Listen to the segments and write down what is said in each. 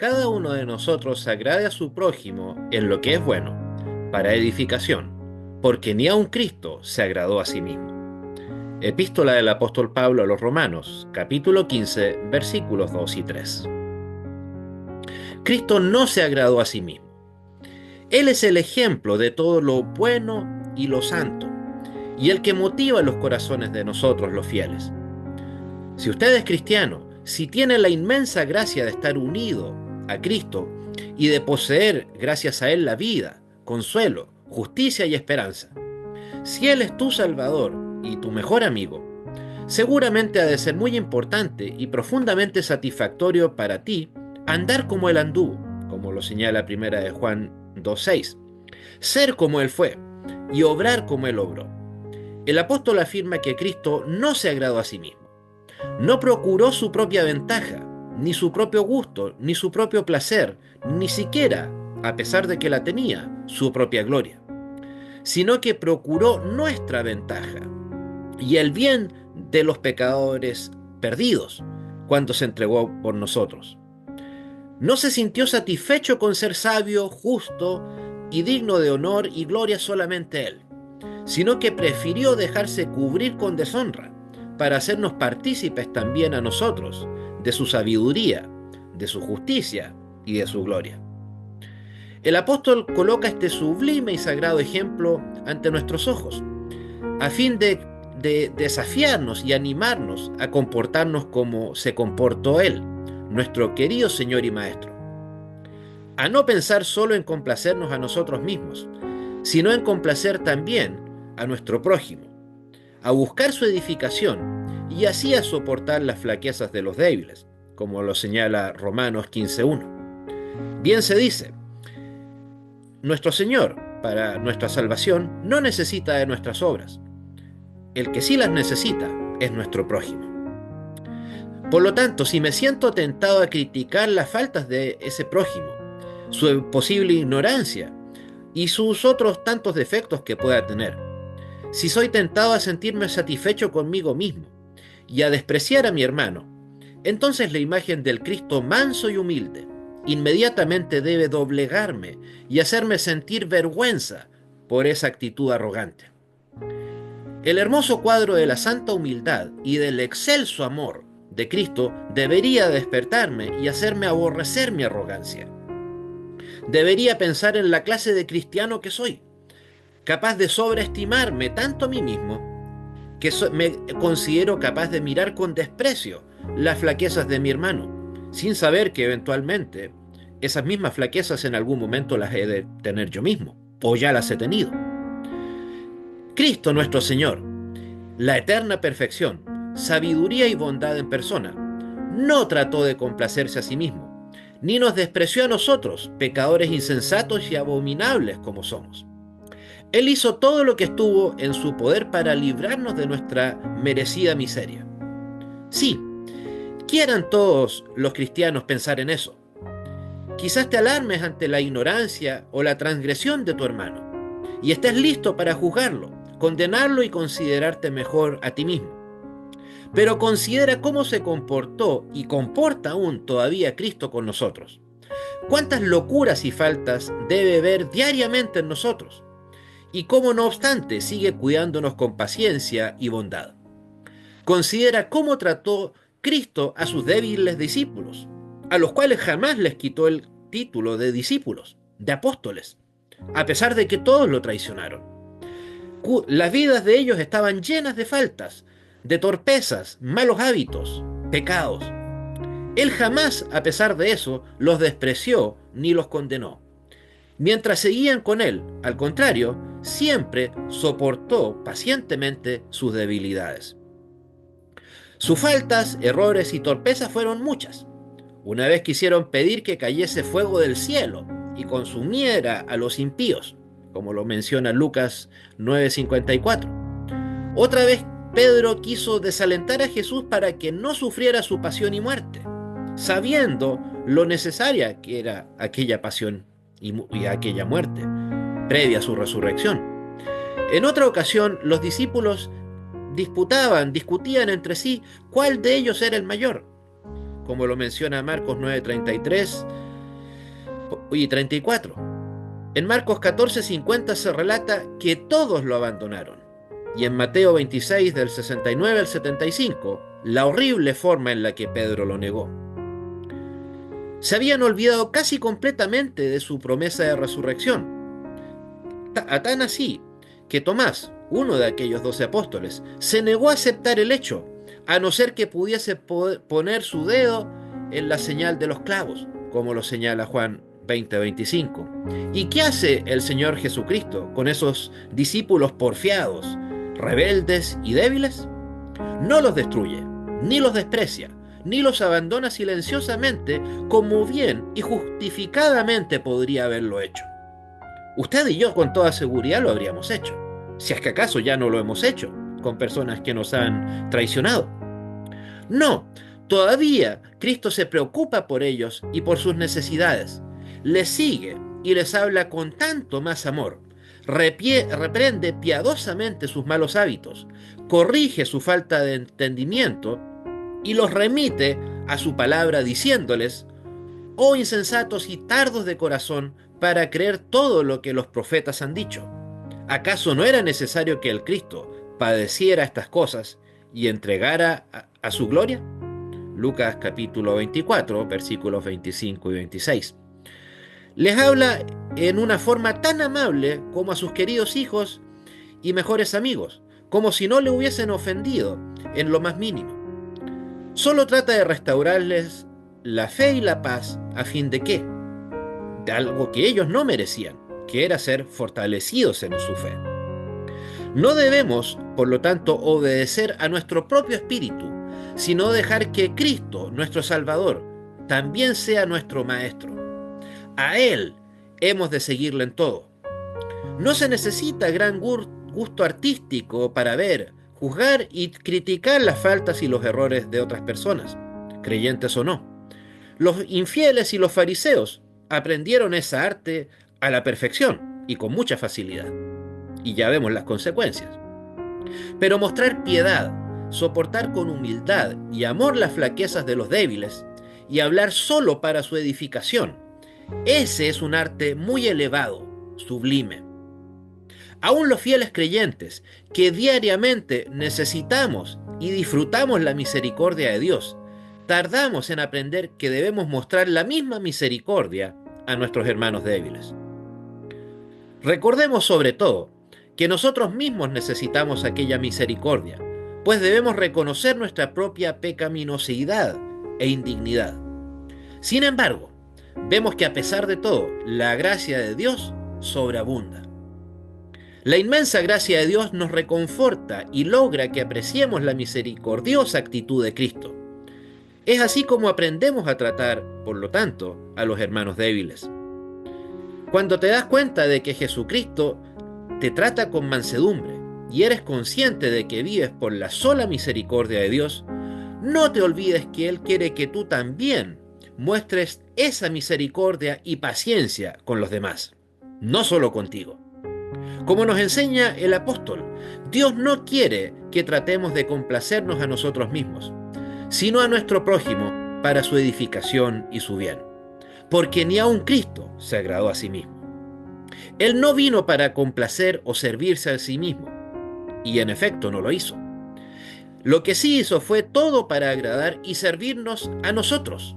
cada uno de nosotros agrade a su prójimo en lo que es bueno, para edificación, porque ni aun Cristo se agradó a sí mismo. Epístola del apóstol Pablo a los Romanos, capítulo 15, versículos 2 y 3. Cristo no se agradó a sí mismo. Él es el ejemplo de todo lo bueno y lo santo, y el que motiva los corazones de nosotros los fieles. Si usted es cristiano, si tiene la inmensa gracia de estar unido a Cristo y de poseer gracias a Él la vida, consuelo, justicia y esperanza, si Él es tu Salvador y tu mejor amigo, seguramente ha de ser muy importante y profundamente satisfactorio para ti andar como Él anduvo, como lo señala 1 de Juan 2:6, ser como Él fue y obrar como Él obró. El apóstol afirma que Cristo no se agradó a sí mismo. No procuró su propia ventaja, ni su propio gusto, ni su propio placer, ni siquiera, a pesar de que la tenía, su propia gloria, sino que procuró nuestra ventaja y el bien de los pecadores perdidos cuando se entregó por nosotros. No se sintió satisfecho con ser sabio, justo y digno de honor y gloria solamente Él, sino que prefirió dejarse cubrir con deshonra para hacernos partícipes también a nosotros de su sabiduría, de su justicia y de su gloria. El apóstol coloca este sublime y sagrado ejemplo ante nuestros ojos, a fin de desafiarnos y animarnos a comportarnos como se comportó Él, nuestro querido Señor y Maestro. A no pensar solo en complacernos a nosotros mismos, sino en complacer también a nuestro prójimo, a buscar su edificación y así a soportar las flaquezas de los débiles, como lo señala Romanos 15:1. Bien se dice, nuestro Señor, para nuestra salvación, no necesita de nuestras obras. El que sí las necesita es nuestro prójimo. Por lo tanto, si me siento tentado a criticar las faltas de ese prójimo, su posible ignorancia y sus otros tantos defectos que pueda tener, si soy tentado a sentirme satisfecho conmigo mismo y a despreciar a mi hermano, entonces la imagen del Cristo manso y humilde inmediatamente debe doblegarme y hacerme sentir vergüenza por esa actitud arrogante. El hermoso cuadro de la santa humildad y del excelso amor de Cristo debería despertarme y hacerme aborrecer mi arrogancia. Debería pensar en la clase de cristiano que soy, capaz de sobreestimarme tanto a mí mismo que me considero capaz de mirar con desprecio las flaquezas de mi hermano, sin saber que eventualmente esas mismas flaquezas en algún momento las he de tener yo mismo, o ya las he tenido. Cristo nuestro Señor, la eterna perfección, sabiduría y bondad en persona, no trató de complacerse a sí mismo, ni nos despreció a nosotros, pecadores insensatos y abominables como somos. Él hizo todo lo que estuvo en su poder para librarnos de nuestra merecida miseria. Sí, quieran todos los cristianos pensar en eso. Quizás te alarmes ante la ignorancia o la transgresión de tu hermano y estés listo para juzgarlo, condenarlo y considerarte mejor a ti mismo. Pero considera cómo se comportó y comporta aún todavía Cristo con nosotros. ¿Cuántas locuras y faltas debe ver diariamente en nosotros? Y cómo no obstante sigue cuidándonos con paciencia y bondad. Considera cómo trató Cristo a sus débiles discípulos, a los cuales jamás les quitó el título de discípulos, de apóstoles, a pesar de que todos lo traicionaron. Las vidas de ellos estaban llenas de faltas, de torpezas, malos hábitos, pecados. Él jamás, a pesar de eso, los despreció ni los condenó. Mientras seguían con él, al contrario, siempre soportó pacientemente sus debilidades. Sus faltas, errores y torpezas fueron muchas. Una vez quisieron pedir que cayese fuego del cielo y consumiera a los impíos, como lo menciona Lucas 9:54. Otra vez Pedro quiso desalentar a Jesús para que no sufriera su pasión y muerte, sabiendo lo necesaria que era aquella pasión y aquella muerte, previa a su resurrección. En otra ocasión, los discípulos discutían entre sí cuál de ellos era el mayor, como lo menciona Marcos 9:33, Oye, 34. En Marcos 14:50 se relata que todos lo abandonaron. Y en Mateo 26, del 69 al 75, la horrible forma en la que Pedro lo negó. Se habían olvidado casi completamente de su promesa de resurrección. Tan así que Tomás, uno de aquellos 12 apóstoles, se negó a aceptar el hecho, a no ser que pudiese poner su dedo en la señal de los clavos, como lo señala Juan 20:25. ¿Y qué hace el Señor Jesucristo con esos discípulos porfiados, rebeldes y débiles? No los destruye, ni los desprecia, ni los abandona silenciosamente como bien y justificadamente podría haberlo hecho. Usted y yo con toda seguridad lo habríamos hecho, si es que acaso ya no lo hemos hecho con personas que nos han traicionado. No, todavía Cristo se preocupa por ellos y por sus necesidades. Les sigue y les habla con tanto más amor. Reprende piadosamente sus malos hábitos, corrige su falta de entendimiento y los remite a su palabra diciéndoles: oh insensatos y tardos de corazón para creer todo lo que los profetas han dicho. ¿Acaso no era necesario que el Cristo padeciera estas cosas y entregara a su gloria? Lucas capítulo 24, versículos 25 y 26. Les habla en una forma tan amable como a sus queridos hijos y mejores amigos, como si no le hubiesen ofendido en lo más mínimo. Solo trata de restaurarles la fe y la paz a fin de qué, de algo que ellos no merecían, que era ser fortalecidos en su fe. No debemos, por lo tanto, obedecer a nuestro propio espíritu, sino dejar que Cristo, nuestro Salvador, también sea nuestro Maestro. A Él hemos de seguirle en todo. No se necesita gran gusto artístico para ver, juzgar y criticar las faltas y los errores de otras personas, creyentes o no. Los infieles y los fariseos aprendieron esa arte a la perfección y con mucha facilidad. Y ya vemos las consecuencias. Pero mostrar piedad, soportar con humildad y amor las flaquezas de los débiles y hablar solo para su edificación, ese es un arte muy elevado, sublime. Aún los fieles creyentes, que diariamente necesitamos y disfrutamos la misericordia de Dios, tardamos en aprender que debemos mostrar la misma misericordia a nuestros hermanos débiles. Recordemos sobre todo que nosotros mismos necesitamos aquella misericordia, pues debemos reconocer nuestra propia pecaminosidad e indignidad. Sin embargo, vemos que a pesar de todo, la gracia de Dios sobreabunda. La inmensa gracia de Dios nos reconforta y logra que apreciemos la misericordiosa actitud de Cristo. Es así como aprendemos a tratar, por lo tanto, a los hermanos débiles. Cuando te das cuenta de que Jesucristo te trata con mansedumbre y eres consciente de que vives por la sola misericordia de Dios, no te olvides que Él quiere que tú también muestres esa misericordia y paciencia con los demás, no solo contigo. Como nos enseña el apóstol, Dios no quiere que tratemos de complacernos a nosotros mismos, sino a nuestro prójimo para su edificación y su bien, porque ni aun Cristo se agradó a sí mismo. Él no vino para complacer o servirse a sí mismo, y en efecto no lo hizo. Lo que sí hizo fue todo para agradar y servirnos a nosotros,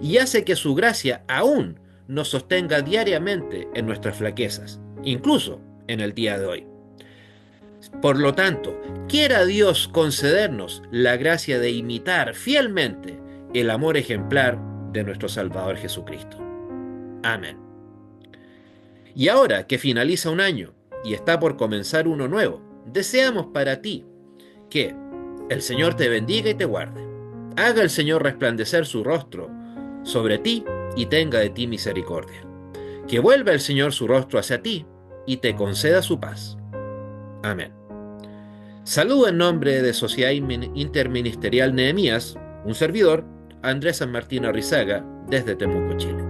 y hace que su gracia aún nos sostenga diariamente en nuestras flaquezas, incluso en el día de hoy. Por lo tanto, quiera Dios concedernos la gracia de imitar fielmente el amor ejemplar de nuestro Salvador Jesucristo. Amén. Y ahora que finaliza un año y está por comenzar uno nuevo, deseamos para ti que el Señor te bendiga y te guarde. Haga el Señor resplandecer su rostro sobre ti y tenga de ti misericordia. Que vuelva el Señor su rostro hacia ti y te conceda su paz. Amén. Saludo en nombre de Sociedad Interministerial Nehemías, un servidor, Andrés San Martín Arrizaga, desde Temuco, Chile.